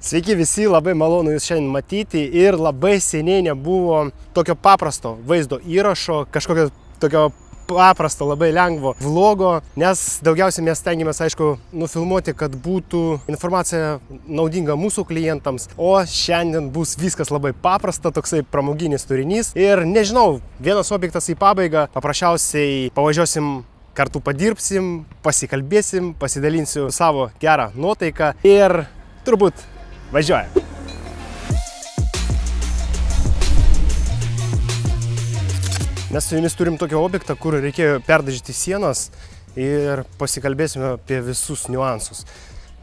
Sveiki visi, labai malonu jūs šiandien matyti ir labai seniai nebuvo tokio paprasto vaizdo įrašo, kažkokio tokio paprasto, labai lengvo vlogo, nes daugiausiai mes stengiamės, aišku, nufilmuoti, kad būtų informacija naudinga mūsų klientams, o šiandien bus viskas labai paprasta, toksai pramoginis turinys ir nežinau, vienas objektas į pabaigą, paprasčiausiai pavažiuosim kartu padirbsim, pasikalbėsim, pasidalinsiu savo gerą nuotaiką ir turbūt važiuoja. Mes su jumis turim tokį objektą, kur reikėjo perdažyti sienas ir pasikalbėsime apie visus niuansus.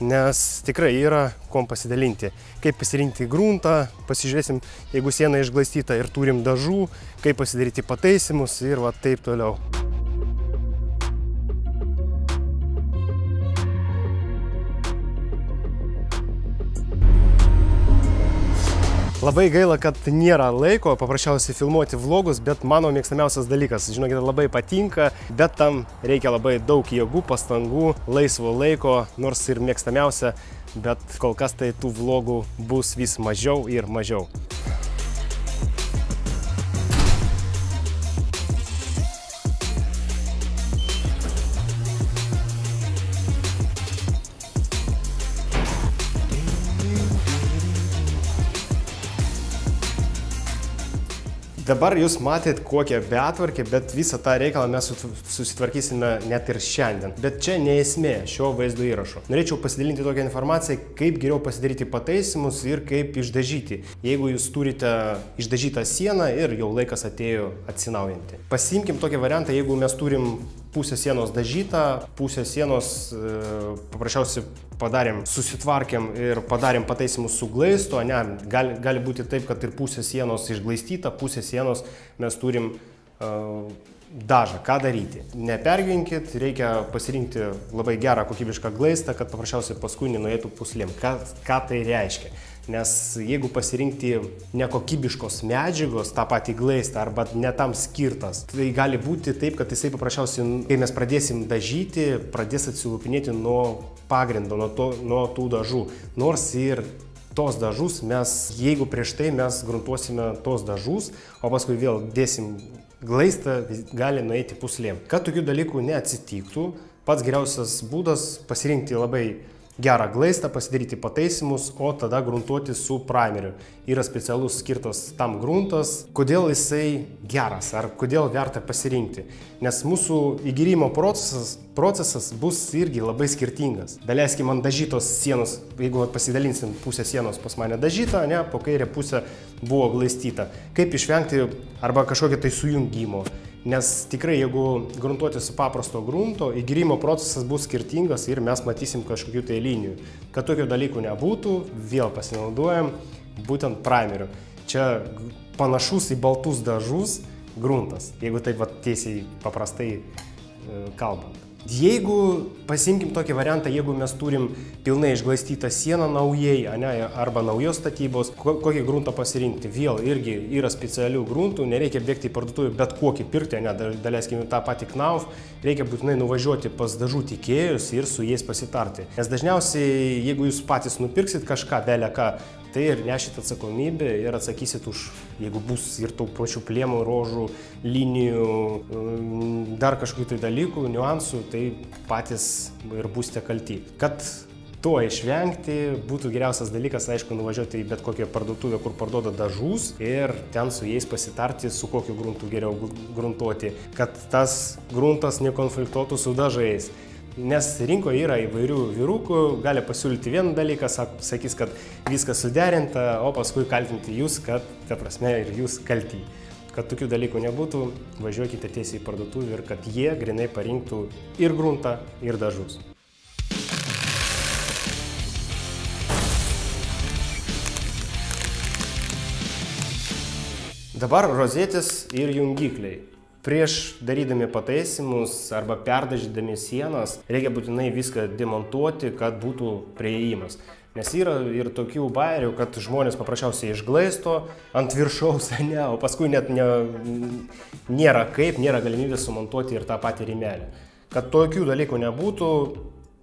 Nes tikrai yra kuom pasidalinti. Kaip pasirinkti gruntą, pasižiūrėsim, jeigu siena išglaistyta ir turim dažų, kaip pasidaryti pataisimus ir va taip toliau. Labai gaila, kad nėra laiko paprasčiausiai filmuoti vlogus, bet mano mėgstamiausias dalykas, žinokite, labai patinka, bet tam reikia labai daug jėgų, pastangų, laisvo laiko, nors ir mėgstamiausia, bet kol kas tai tų vlogų bus vis mažiau ir mažiau. Dabar jūs matėt kokią betvarkę, bet visą tą reikalą mes susitvarkysime net ir šiandien. Bet čia ne esmė šio vaizdo įrašo. Norėčiau pasidalinti tokią informaciją, kaip geriau pasidaryti pataisimus ir kaip išdažyti, jeigu jūs turite išdažytą sieną ir jau laikas atėjo atsinaujinti. Pasiimkim tokį variantą, jeigu mes turim pusę sienos dažytą, pusę sienos paprasčiausiai susitvarkėm ir padarėm pataisimus su glaistu, ne, gali būti taip, kad ir pusę sienos išglaistyta, pusę sienos mes turim dažą. Ką daryti? Nepergyvenkit, reikia pasirinkti labai gerą kokybišką glaistą, kad paprasčiausiai paskui nenueitų puslėm. Ką tai reiškia? Nes jeigu pasirinkti nekokybiškos medžiagos, tą patį glaistą arba ne tam skirtas, tai gali būti taip, kad jisai paprasčiausiai, kai mes pradėsim dažyti, pradės atsilupinėti nuo pagrindo, nuo tų dažų. Nors ir tos dažus mes, jeigu prieš tai mes gruntuosime tos dažus, o paskui vėl dėsim glaistą, gali nueiti puslėm. Kad tokių dalykų neatsitiktų, pats geriausias būdas pasirinkti labai gerą glaistą, pasidaryti pataisimus, o tada gruntuoti su primeriu. Yra specialus skirtas tam gruntas. Kodėl jisai geras, ar kodėl verta pasirinkti? Nes mūsų įgyrimo procesas bus irgi labai skirtingas. Daleiskim ant dažytos sienos, jeigu pasidalinsim pusę sienos pas mane dažyta, ne, po kairę pusę buvo glaistyta. Kaip išvengti arba kažkokio tai sujungimo? Nes tikrai, jeigu gruntuoti su paprasto grunto, įgyrimo procesas bus skirtingas ir mes matysim kažkokių tai linijų. Kad tokio dalykų nebūtų, vėl pasinaudojam būtent primeriu. Čia panašus į baltus dažus gruntas, jeigu taip tiesiai paprastai kalbant. Jeigu pasimkim tokį variantą, jeigu mes turim pilnai išglaistytą sieną naujai, arba naujos statybos, kokį gruntą pasirinkti. Vėl irgi yra specialių gruntų, nereikia bėgti į parduotuvę bet kokį pirkti, daleiskim tą patį Knauf, reikia būtinai nuvažiuoti pas dažų tiekėjus ir su jais pasitarti. Nes dažniausiai, jeigu jūs patys nupirksit kažką, beleką, tai ir nešit atsakomybę ir atsakysit už, jeigu bus ir tų pačių plėmų, rožų, linijų, dar kažkokių tai dalykų, niuansų, tai patys ir būsite kalti. Kad to išvengti, būtų geriausias dalykas, aišku, nuvažiuoti į bet kokią parduotuvę, kur parduoda dažus ir ten su jais pasitarti, su kokiu gruntu geriau gruntuoti, kad tas gruntas nekonfliktuotų su dažais. Nes rinkoje yra įvairių vyrukų, gali pasiūlyti vieną dalyką, sakys, kad viskas suderinta, o paskui kaltinti jūs, kad, ta prasme, ir jūs kalti. Kad tokių dalykų nebūtų, važiuokite tiesiai į parduotuvę ir kad jie grinai parinktų ir gruntą, ir dažus. Dabar rozetės ir jungikliai. Prieš darydami pataisimus arba perdažydami sienas reikia būtinai viską demontuoti, kad būtų priėjimas. Nes yra ir tokių bairių, kad žmonės paprasčiausiai išglaisto ant viršaus, o paskui net nėra galimybės sumontuoti ir tą patį rėmelį. Kad tokių dalykų nebūtų,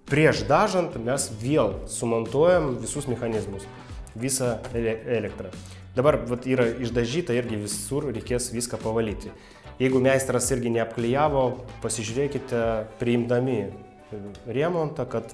Prieš dažant mes vėl sumontuojam visus mechanizmus, visą elektrą. Dabar yra išdažyta, irgi visur reikės viską pavalyti. Jeigu meistras irgi neapklijavo, pasižiūrėkite priimdami remontą, kad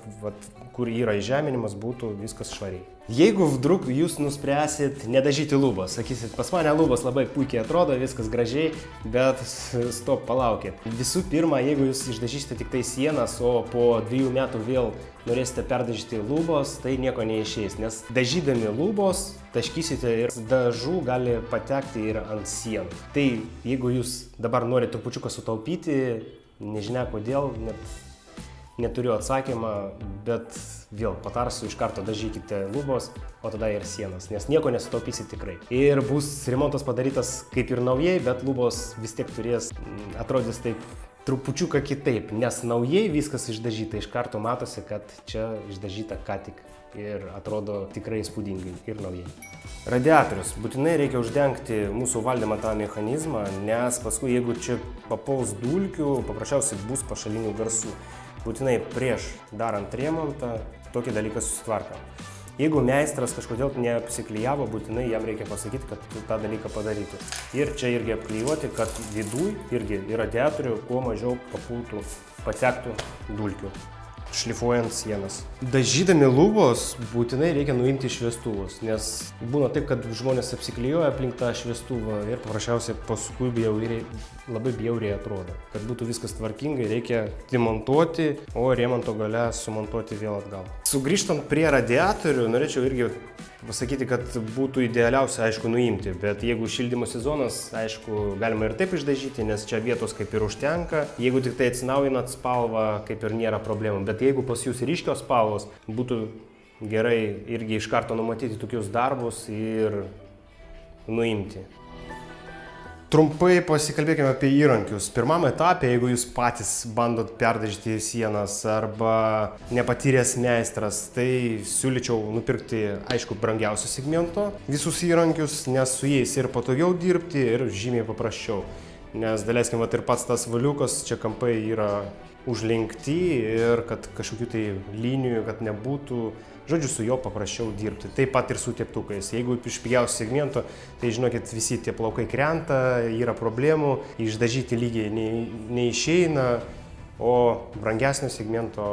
kur yra įžeminimas, būtų viskas švariai. Jeigu vdruk jūs nuspręsit nedažyti lubos, sakysit, pas mane lubos labai puikiai atrodo, viskas gražiai, bet stop, palaukit. Visų pirma, jeigu jūs išdažysite tik tai sienas, o po 2 metų vėl norėsite perdažyti lubos, tai nieko neišeis, nes dažydami lubos taškysite ir dažų gali patekti ir ant sienų. Tai jeigu jūs dabar norite trupučiuką sutaupyti, nežinia kodėl, neturiu atsakymą, bet vėl patarsiu, iš karto dažykite lubos, o tada ir sienas, nes nieko nesutaupysit tikrai. Ir bus remontas padarytas kaip ir naujai, bet lubos vis tiek atrodys taip trupučiuką kitaip, nes naujai viskas išdažyta, iš karto matosi, kad čia išdažyta ką tik ir atrodo tikrai įspūdingai ir naujai. Radiatorius. Būtinai reikia uždengti mūsų valdymą tą mechanizmą, nes paskui jeigu čia papuls dulkių, paprasčiausiai bus pašalinių garsų. Būtinai prieš darant remontą tokį dalyką susitvarkam. Jeigu meistras kažkodėl neapsiklijavo, būtinai jam reikia pasakyti, kad tą dalyką padarytų. Ir čia irgi apklijuoti, kad viduj irgi į radiatorių kuo mažiau patektų dulkių, šlifuojant sienas. Dažydami lubos būtinai reikia nuimti šviestuvus, nes būna taip, kad žmonės apsiklijuoja aplink tą šviestuvą ir paprasčiausiai paskui labai bjauriai atrodo. Kad būtų viskas tvarkingai, reikia demontuoti, o remonto gale sumontuoti vėl atgal. Sugrįžtant prie radiatorių, norėčiau irgi pasakyti, kad būtų idealiausia, aišku, nuimti, bet jeigu šildymo sezonas, aišku, galima ir taip išdažyti, nes čia vietos kaip ir užtenka. Jeigu tik tai atsinaujinat spalvą, kaip ir nėra problemų, bet jeigu pas jūs ryškios spalvos, būtų gerai irgi iš karto numatyti tokius darbus ir nuimti. Trumpai pasikalbėkime apie įrankius. Pirmam etapė, jeigu jūs patys bandot perdažyti sienas arba nepatyręs meistras, tai siūlyčiau nupirkti, aišku, brangiausio segmento visus įrankius, nes su jais ir patogiau dirbti, ir žymiai paprasčiau. Nes daleiskim, ir pats tas valiukas, čia kampai yra užlenkti ir kad kažkokių tai linijų, kad nebūtų. Žodžiu, su juo paprasčiau dirbti. Taip pat ir su teptukais. Jeigu iš pigiausio segmento, tai žinokit, visi tie plaukai krenta, yra problemų, išdažyti lygiai neišeina, o brangesnio segmento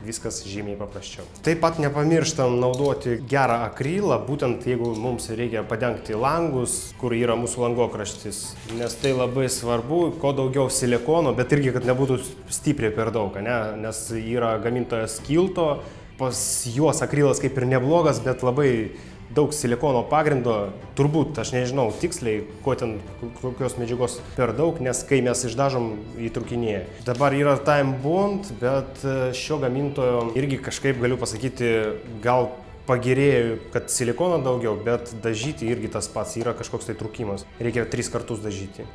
viskas žymiai paprasčiau. Taip pat nepamirštam naudoti gerą akrylą, būtent jeigu mums reikia padengti langus, kur yra mūsų langokraštis, nes tai labai svarbu, kuo daugiau silikono, bet irgi, kad nebūtų stipriai per daug, nes yra gamintojas Kilto, pas juos akrylas kaip ir neblogas, bet labai daug silikono pagrindo, turbūt, aš nežinau tiksliai, kokios medžiagos per daug, nes kai mes išdažom įtrūkinėja. Dabar yra Time Bond, bet šio gamintojo irgi kažkaip galiu pasakyti, gal pagerėjo, kad silikono daugiau, bet dažyti irgi tas pats, yra kažkoks tai trūkimas. Reikia 3 kartus dažyti,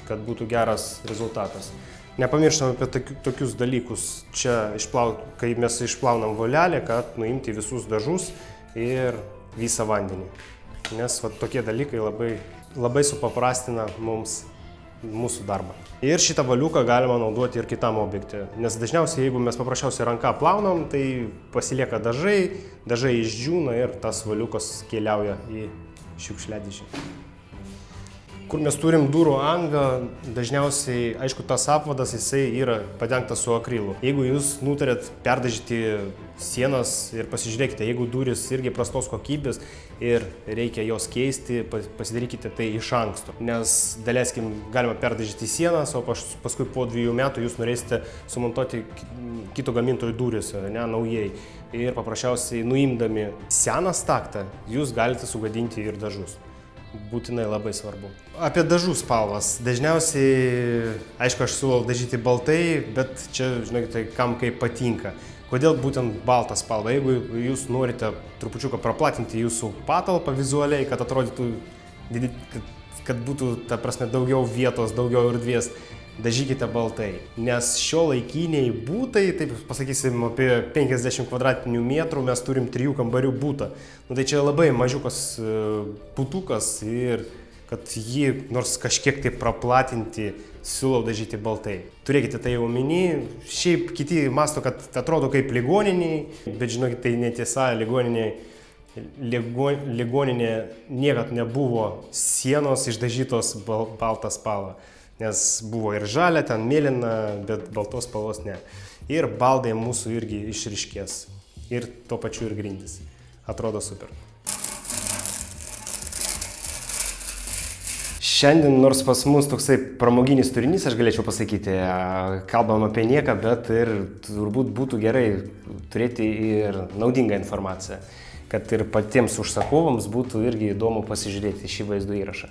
kad būtų geras rezultatas. Nepamirštame apie tokius dalykus, čia kai mes išplaunam volelę, kad nuimti visus dažus ir visą vandenį. Nes tokie dalykai labai supaprastina mūsų darbą. Ir šitą valiuką galima naudoti ir kitam objekte. Nes dažniausiai, jeigu mes paprasčiausiai ranką plaunam, tai pasilieka dažai išdžiūna ir tas valiukas keliauja į šiukšliadėžę. Kur mes turim durų angą, dažniausiai, aišku, tas apvadas jisai yra padengtas su akrylu. Jeigu jūs nutarėt perdažyti sienas ir pasižiūrėkite, jeigu durys irgi prastos kokybės ir reikia jos keisti, pasidarykite tai iš anksto. Nes, daleiskim, galima perdažyti sienas, o paskui po 2 metų jūs norėsite sumontuoti kito gamintojų durys, naujai. Ir paprasčiausiai nuimdami seną staktą, jūs galite sugadinti ir dažus. Būtinai labai svarbu. Apie dažų spalvas. Dažniausiai, aišku, aš siūlau dažyti baltai, bet čia, žinokite, kam kaip patinka. Kodėl būtent baltą spalvą? Jeigu jūs norite trupučiuką praplatinti jūsų patalpą vizualiai, kad atrodytų, kad būtų, ta prasme, daugiau vietos, daugiau erdvės, dažykite baltai. Nes šiuolaikiniai būtai, taip pasakysim, apie 50 kvadratinių metrų mes turim 3 kambarių būtą. Tai čia labai mažiukas putukas ir kad jį nors kažkiek tai praplatinti, siūlau dažyti baltai. Turėkite tai omeny. Šiaip kiti masto, kad atrodo kaip ligoniniai, bet žinokit, tai netiesa, ligoninė niekad nebuvo sienos išdažytos baltą spalvą, nes buvo ir žalia, ten mėlyna, bet baltos spalvos ne. Ir baldai mūsų irgi išryškės. Ir tuo pačiu ir grindys. Atrodo super. Šiandien nors pas mus toksai pramoginis turinys, aš galėčiau pasakyti, kalbam apie nieką, bet ir turbūt būtų gerai turėti ir naudingą informaciją, kad ir patiems užsakovams būtų irgi įdomu pasižiūrėti šį vaizdo įrašą.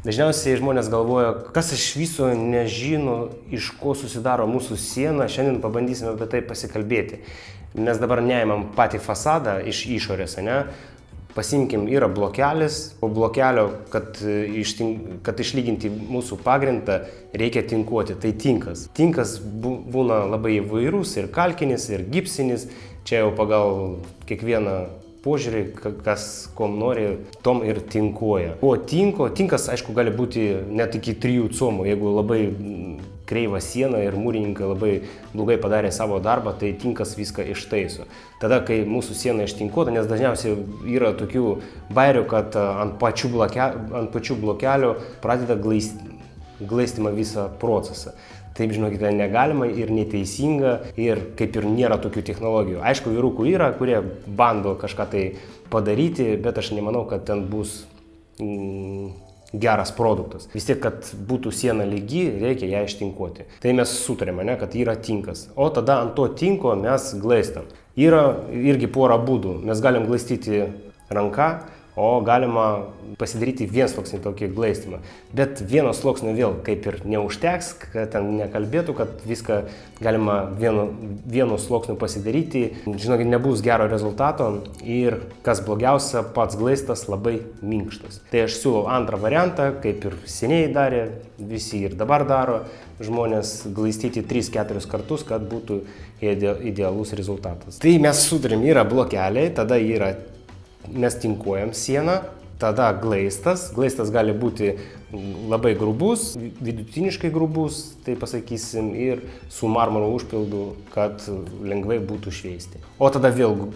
Dažniausiai žmonės galvoja, kas iš viso nežino, iš ko susidaro mūsų siena, šiandien pabandysime apie tai pasikalbėti. Mes dabar neimam patį fasadą iš išorės, ne? Pasimkim, yra blokelis, po blokelio, kad išlyginti mūsų pagrindą, reikia tinkuoti, tai tinkas. Tinkas būna labai įvairus, ir kalkinis, ir gipsinis, čia jau pagal kiekvieną požiūrį, kas kom nori, tom ir tinkuoja. O tinkas, aišku, gali būti net iki 3 comų, jeigu labai kreiva siena ir mūrininkai labai blogai padarė savo darbą, tai tinkas viską ištaiso. Tada, kai mūsų siena ištinkuota, nes dažniausiai yra tokių bairių, kad ant pačių blokelio pradeda glaistymą visą procesą. Taip, žinokite, negalima ir neteisinga, ir kaip ir nėra tokių technologijų. Aišku, vyrukų yra, kurie bando kažką tai padaryti, bet aš nemanau, kad ten bus geras produktas. Vis tiek, kad būtų siena lygi, reikia ją ištinkuoti. Tai mes sutarėme, ne, kad yra tinkas. O tada ant to tinko mes glaistam. Yra irgi pora būdų. Mes galim glaistyti ranka, o galima pasidaryti viensluoksnį tokį glaistymą. Bet vieno sluoksnio vėl kaip ir neužteks, kad ten nekalbėtų, kad viską galima vienu sluoksniu pasidaryti. Žinokit, nebus gero rezultato ir, kas blogiausia, pats glaistas labai minkštas. Tai aš siūlau antrą variantą, kaip ir seniai darė, visi ir dabar daro žmonės, glaistyti 3-4 kartus, kad būtų idealus rezultatas. Tai mes sutarėm, yra blokeliai, tada mes tinkuojam sieną, tada glaistas. Glaistas gali būti labai grubus, vidutiniškai grubus, tai pasakysim, ir su marmuro užpildu, kad lengvai būtų šveisti. O tada vėl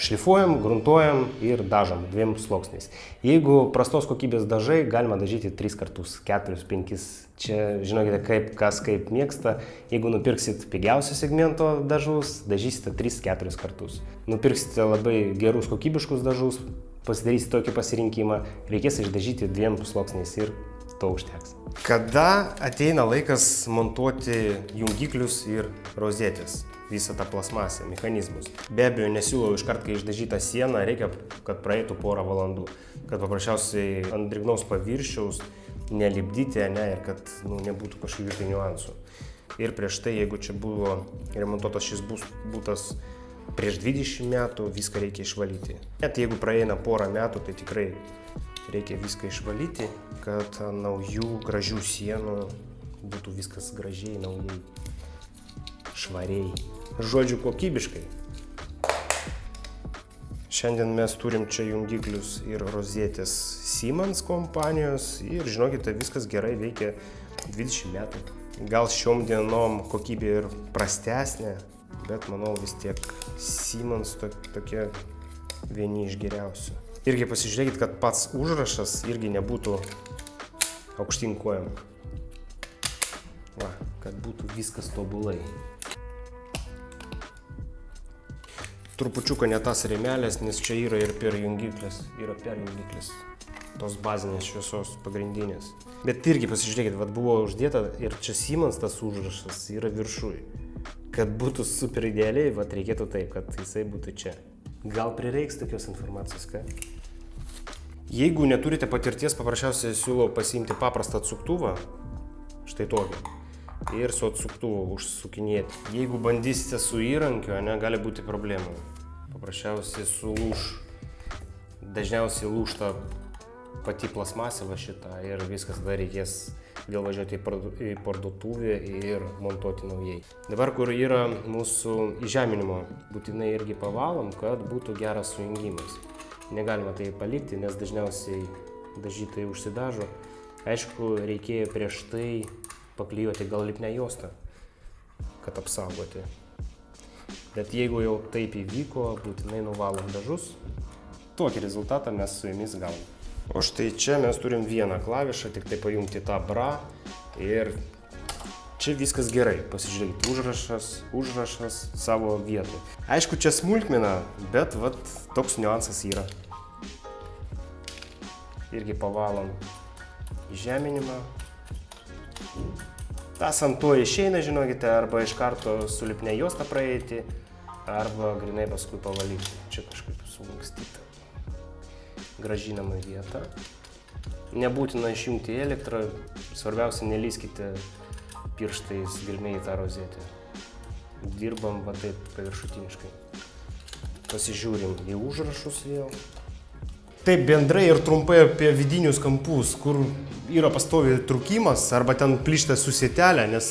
šlifuojam, gruntuojam ir dažam 2 sluoksniais. Jeigu prastos kokybės dažai, galima dažyti 3 kartus, 4, 5. Čia žinokite, kas kaip mėgsta. Jeigu nupirksit pigiausio segmento dažus, dažysite 3-4 kartus. Nupirksite labai gerus kokybiškus dažus, pasidarysite tokį pasirinkimą, reikės išdažyti 2 sluoksniais ir to užteks. Kada ateina laikas montuoti jungiklius ir rozetės? Visą tą plasmasę, mechanizmus. Be abejo, nesiūlau iškart, kai išdažyta siena, reikia, kad praeitų porą valandų, kad paprasčiausiai ant drėgnaus paviršiaus nelipdyti, ir kad nebūtų kažkokių tai niuansų. Ir prieš tai, jeigu čia buvo remontuotas šis būtas prieš 20 metų, viską reikia išvalyti. Net jeigu praeina porą metų, tai tikrai reikia viską išvalyti, kad naujų gražių sienų būtų viskas gražiai, naujai, švariai. Žodžiu, kokybiškai. Šiandien mes turim čia jungiklius ir rozetės Siemens kompanijos ir, žinokite, viskas gerai veikia 20 metų. Gal šiom dienom kokybė ir prastesnė, bet manau vis tiek Siemens tokie vieni iš geriausių. Irgi pasižiūrėkit, kad pats užrašas irgi nebūtų aukštyn kojom. Va, kad būtų viskas tobulai. Trupučiuką ne tas rėmelės, nes čia yra ir per jungiklis, tos bazinės šviesos pagrindinės. Bet irgi pasižiūrėkit, buvo uždėta ir čia Siemens tas užrašas yra viršui. Kad būtų super idealiai, reikėtų taip, kad jisai būtų čia. Gal prireiks tokios informacijos, ką? Jeigu neturite patirties, paprasčiausiai siūlau pasiimti paprastą atsuktuvą, štai tokį, ir su atsuktuvu užsukinėti. Jeigu bandysite su įrankiu, gali būti problemų. Paprasčiausiai sulūš. Dažniausiai lūžta pati plasmasė šitą ir viskas, tada reikės vėl važiuoti į parduotuvę ir montuoti naujai. Dabar, kur yra mūsų įžeminimo, būtinai irgi pavalom, kad būtų geras sujungimas. Negalima tai palikti, nes dažniausiai dažytai užsidažo. Aišku, reikėjo prieš tai paklijuoti gal lipnią juostą, kad apsaugoti. Bet jeigu jau taip įvyko, būtinai nuvalom dažus. Tokį rezultatą mes su jumis gavom. O štai čia mes turim vieną klavišą, tik tai pajungti tą bra ir čia viskas gerai. Pasižiūrėkit, užrašas savo vietoj. Aišku, čia smulkmena, bet vat toks niuansas yra. Irgi pavalom žeminimą. Tas ant to išeina, žinokite, arba iš karto su lipne juosta praeiti, arba grinai paskui pavalyti. Čia kažkaip sulankstyta. Grąžinama vieta. Nebūtina išjungti elektrą, svarbiausia nelyskite pirštais gilmiai į tą rozetę. Dirbam va taip paviršutiniškai. Pasižiūrim į užrašus vėl. Taip bendrai ir trumpai apie vidinius kampus, kur yra pastovi trukimas arba ten plyšta su sietelė, nes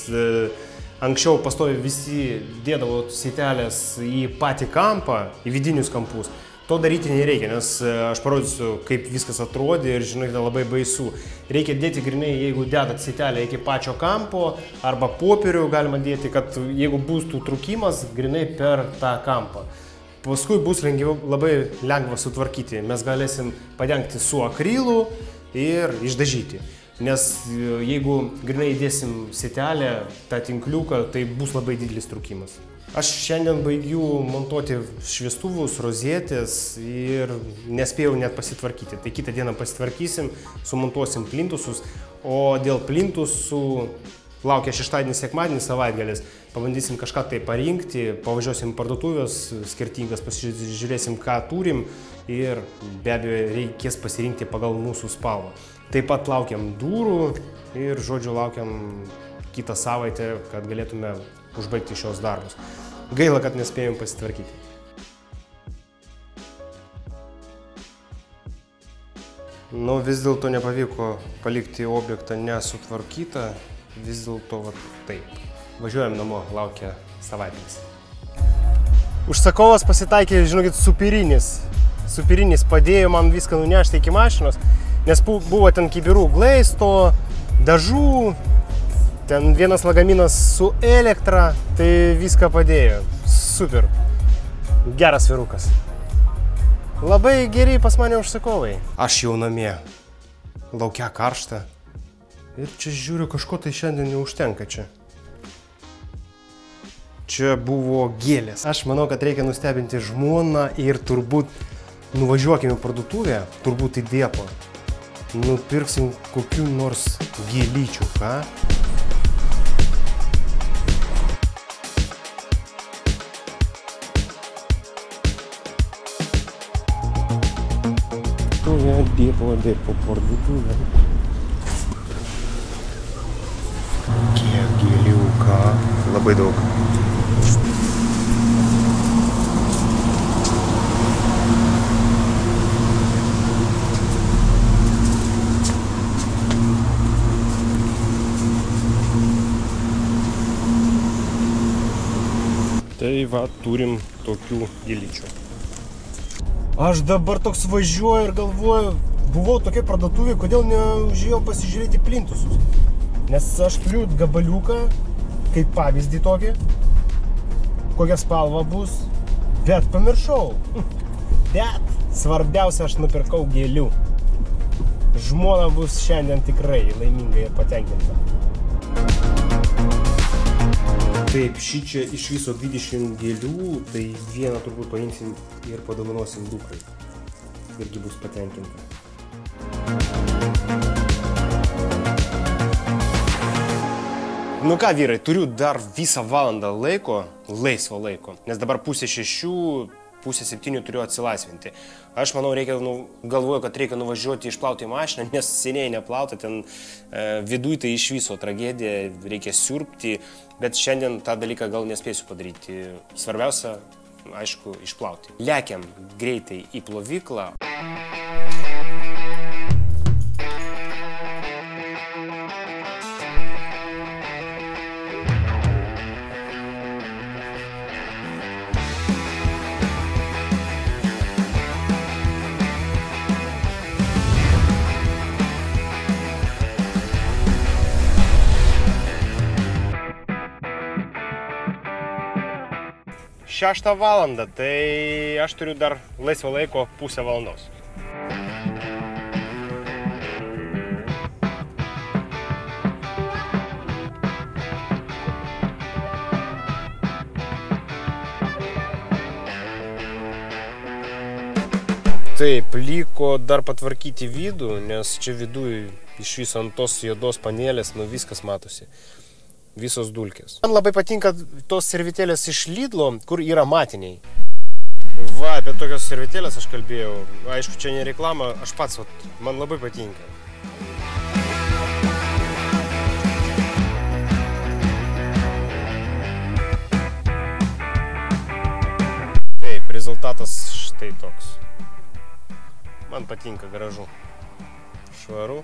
anksčiau pastovi visi dėdavo sietelės į patį kampą, į vidinius kampus. To daryti nereikia, nes aš parodysiu, kaip viskas atrodė ir žinokite, labai baisu. Reikia dėti grinai, jeigu dedat sietelę iki pačio kampo arba popierių galima dėti, kad jeigu bus tų trukimas, grinai per tą kampą. Paskui bus labai lengva sutvarkyti. Mes galėsim padengti su akrilu ir išdažyti. Nes jeigu grinai įdėsim sietelę, tą tinkliuką, tai bus labai didelis trukimas. Aš šiandien baigiu montuoti šviestuvus, rozetės ir nespėjau net pasitvarkyti. Tai kitą dieną pasitvarkysim, sumontuosim plintusus, o dėl plintusų laukia šeštadienis, sekmadienis, savaitgalis. Pabandysim kažką tai parinkti, pavažiuosim parduotuvės skirtingas, pasižiūrėsim, ką turim ir be abejo reikės pasirinkti pagal mūsų spalvą. Taip pat laukiam durų ir, žodžiu, laukiam kitą savaitę, kad galėtume užbaigti šios darbus. Gaila, kad nespėjom pasitvarkyti. Nu, vis dėlto nepavyko palikti objektą nesutvarkytą, vis dėlto va taip. Važiuojam namo, laukia savaitgalis. Užsakovas pasitaikė, žinokit, superinis. Superinis padėjo man viską nunešti iki mašinos, nes buvo ten kibirų glaisto, dažų, ten vienas lagaminas su elektra, tai viską padėjo. Super. Geras vyrukas. Labai geri pas mane užsakovai. Aš jau namie. Laukia karšta. Ir čia žiūriu, kažko tai šiandien neužtenka čia. Čia buvo gėlės. Aš manau, kad reikia nustebinti žmoną ir turbūt nuvažiuokime į parduotuvę, turbūt į depą. Nupirksim kokių nors gėlyčių, ką? Dėpo parduotuvę. Kiek gėlių, ką? Labai daug. Tai va, turim tokių gėlyčių. Aš dabar toks važiuoju ir galvoju, buvau tokia parduotuvė, kodėl neužėjau pasižiūrėti plintusus. Nes aš turiu gabaliuką, kaip pavyzdį tokį, kokia spalva bus, bet pamiršau. Bet svarbiausia, aš nupirkau gėlių. Žmona bus šiandien tikrai laiminga ir patenkinta. Taip, šį čia iš viso 20 gėlių, tai vieną turbūt paimsim ir padovanosim dukrai. Irgi bus patenkinta. Nu ką, vyrai, turiu dar visą valandą laiko, laisvo laiko, nes dabar 5:30, 6:30 turiu atsilaisvinti. Aš manau, galvoju, kad reikia nuvažiuoti išplauti mašiną, nes seniai neplauta, ten viduj tai iš viso tragedija, reikia siurbti, bet šiandien tą dalyką gal nespėsiu padaryti. Svarbiausia, aišku, išplauti. Lekiam greitai į plovyklą. 6 valandą, tai aš turiu dar laisvo laiko pusę valandos. Taip, liko dar patvarkyti vidų, nes čia viduj iš viso ant tos juodos panelės, nu viskas matosi. Visos dulkės. Man labai patinka tos servitėlės iš Lidlo, kur yra matiniai. Va, apie tokios servitėlės aš kalbėjau. Aišku, čia ne reklama, aš pats, man labai patinka. Taip, rezultatas štai toks. Man patinka, gražu, švaru.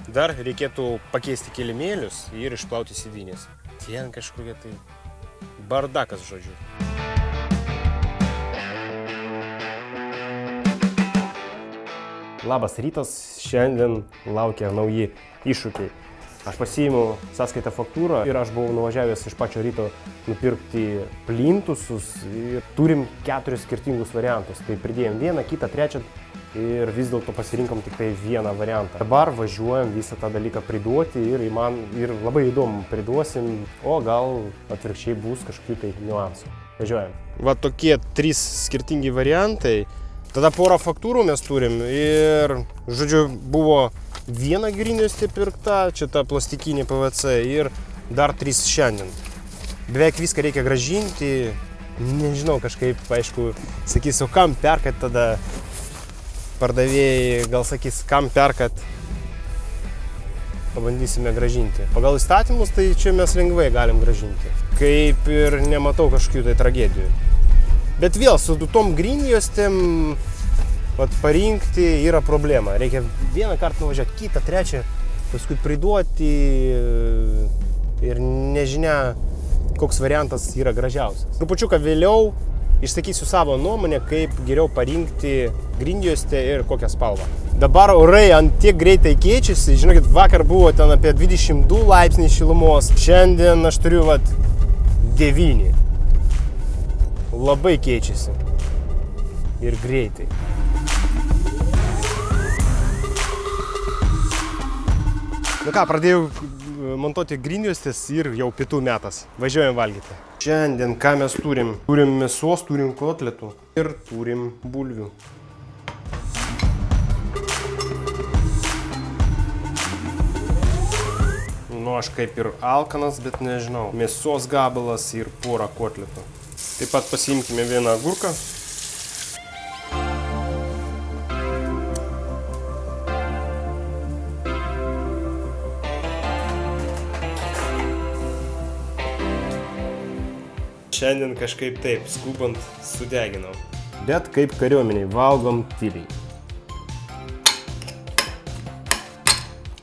Dar reikėtų pakeisti kilimėlius ir išplauti sėdynės. Ten kažkokia tai bardakas, žodžiu. Labas rytas, šiandien laukia nauji iššūkiai. Aš pasiėmiau sąskaitą faktūrą ir aš buvau nuvažiavęs iš pačio ryto nupirkti plintusus ir turim 4 skirtingus variantus. Tai pridėjom vieną, kitą, trečią ir vis dėlto pasirinkom tik tai vieną variantą. Dabar važiuojam visą tą dalyką priduoti ir labai įdomu priduosim, o gal atvirkščiai bus kažkokių tai niuansų. Važiuojam. Va tokie 3 skirtingi variantai. Tada porą faktūrų mes turim ir, žodžiu, buvo viena grindjuostė pirkta, čia ta plastikinė PVC ir dar 3 šiandien. Beveik viską reikia grąžinti, nežinau, kažkaip, aišku, sakysiu, kam perkat tada, pardavėjai gal sakys, kam perkat, pabandysime grąžinti. Pagal įstatymus tai čia mes lengvai galim grąžinti, kaip ir nematau kažkokių tai tragedijų. Bet vėl su tom grindjuostėm parinkti yra problema. Reikia vieną kartą nuvažiuoti, kitą, trečią, paskui priduoti ir nežinia, koks variantas yra gražiausias. Trupučiuką vėliau išsakysiu savo nuomonę, kaip geriau parinkti grindjuostę ir kokią spalvą. Dabar orai ant tiek greitai keičiasi. Žinokit, vakar buvo ten apie 22 laipsniai šilumos. Šiandien aš turiu 9. Labai keičiasi. Ir greitai. Nu ką, pradėjau montuoti grindjuostes ir jau pietų metas. Važiuojam valgyti. Šiandien ką mes turim? Turim mėsos, turim kotletų ir turim bulvių. Nu, aš kaip ir alkanas, bet nežinau. Mėsos gabalas ir porą kotletų. Taip pat pasiimkime vieną agurką. Šiandien kažkaip taip, skubant, sudeginau. Bet kaip kariuomeniai, valgom tyliai.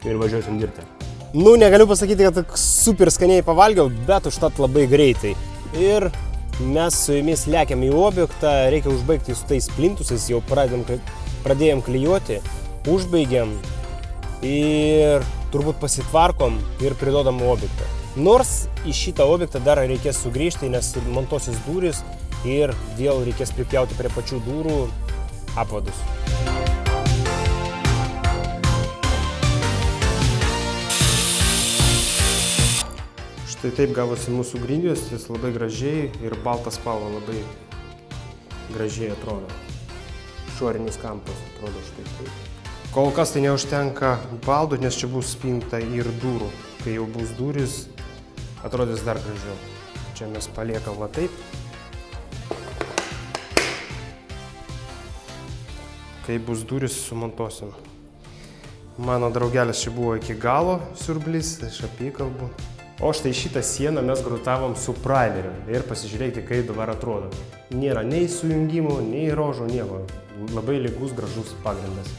Ir važiuosim dirbti. Nu, negaliu pasakyti, kad super skaniai pavalgiau, bet užtat labai greitai. Ir mes su jumis lekiam į objektą, reikia užbaigti su tais plintusais, jau pradėjom klijuoti, užbaigiam ir turbūt pasitvarkom ir pridodam objektą. Nors į šitą objektą dar reikės sugrįžti, nes montuosis durys ir vėl reikės pripjauti prie pačių durų apvadus. Štai taip gavosi mūsų grindjuostės, labai gražiai ir balta spalva labai gražiai atrodo. Šorinis kampas atrodo štai taip. Kol kas tai neužtenka baldų, nes čia bus spinta ir durų. Kai jau bus durys, atrodys dar gražiau. Čia mes paliekam va taip. Kai bus durys, sumontuosim. Mano draugelis čia buvo iki galo siurblys, aš apie jį kalbu. O štai šitą sieną mes grutavom su primeriu. Ir pasižiūrėkite, kaip dabar atrodo. Nėra nei sujungimų, nei rožo, nieko. Labai lygus, gražus pagrindas.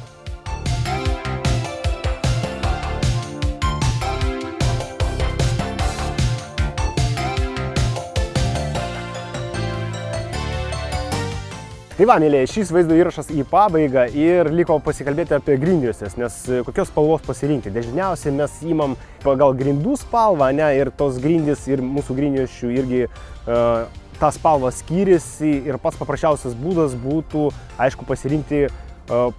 Tai va, mėlyje, šis vaizdo įrašas į pabaigą ir liko pasikalbėti apie grindjuostes, nes kokios spalvos pasirinkti. Dažniausiai mes imam pagal grindų spalvą, ne, ir tos grindys ir mūsų grindjuosčių irgi ta spalva skiriasi ir pats paprasčiausias būdas būtų, aišku, pasirinkti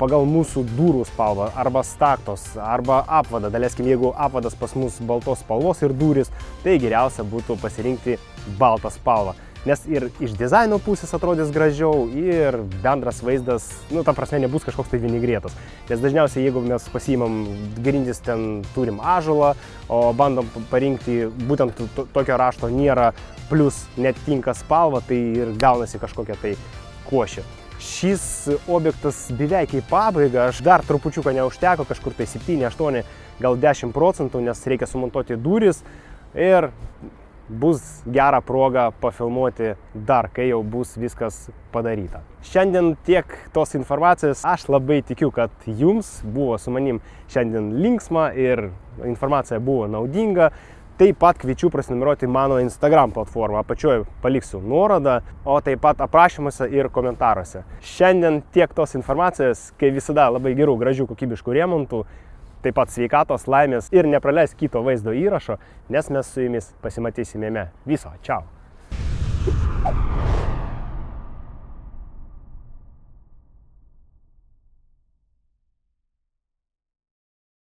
pagal mūsų durų spalvą, arba staktos, arba apvadą. Daleiskim, jeigu apvadas pas mus baltos spalvos ir durys, tai geriausia būtų pasirinkti baltą spalvą. Nes ir iš dizaino pusės atrodys gražiau ir bendras vaizdas, ta prasme, nebus kažkoks tai vinigrėtas. Nes dažniausiai, jeigu mes pasiimam grindis, ten turim ąžuolą, o bandom parinkti būtent tokio rašto nėra, plus netinka spalva, tai ir gaunasi kažkokia tai košė. Šis objektas beveik į pabaigą, aš dar trupučiuką neužteko, kažkur tai 7, 8, gal 10%, nes reikia sumontuoti duris ir bus gera proga pafilmuoti dar, kai jau bus viskas padaryta. Šiandien tiek tos informacijos, aš labai tikiu, kad jums buvo su manim šiandien linksma ir informacija buvo naudinga. Taip pat kviečiu prasinumeruoti mano Instagram platformą, apačioje paliksiu nuorodą, o taip pat aprašymuose ir komentaruose. Šiandien tiek tos informacijos, kai visada labai gerų, gražių, kokybiškų remontų, taip pat sveikatos, laimės ir nepraleisk kito vaizdo įrašo, nes mes su jumis pasimatysime. Viso, čiau!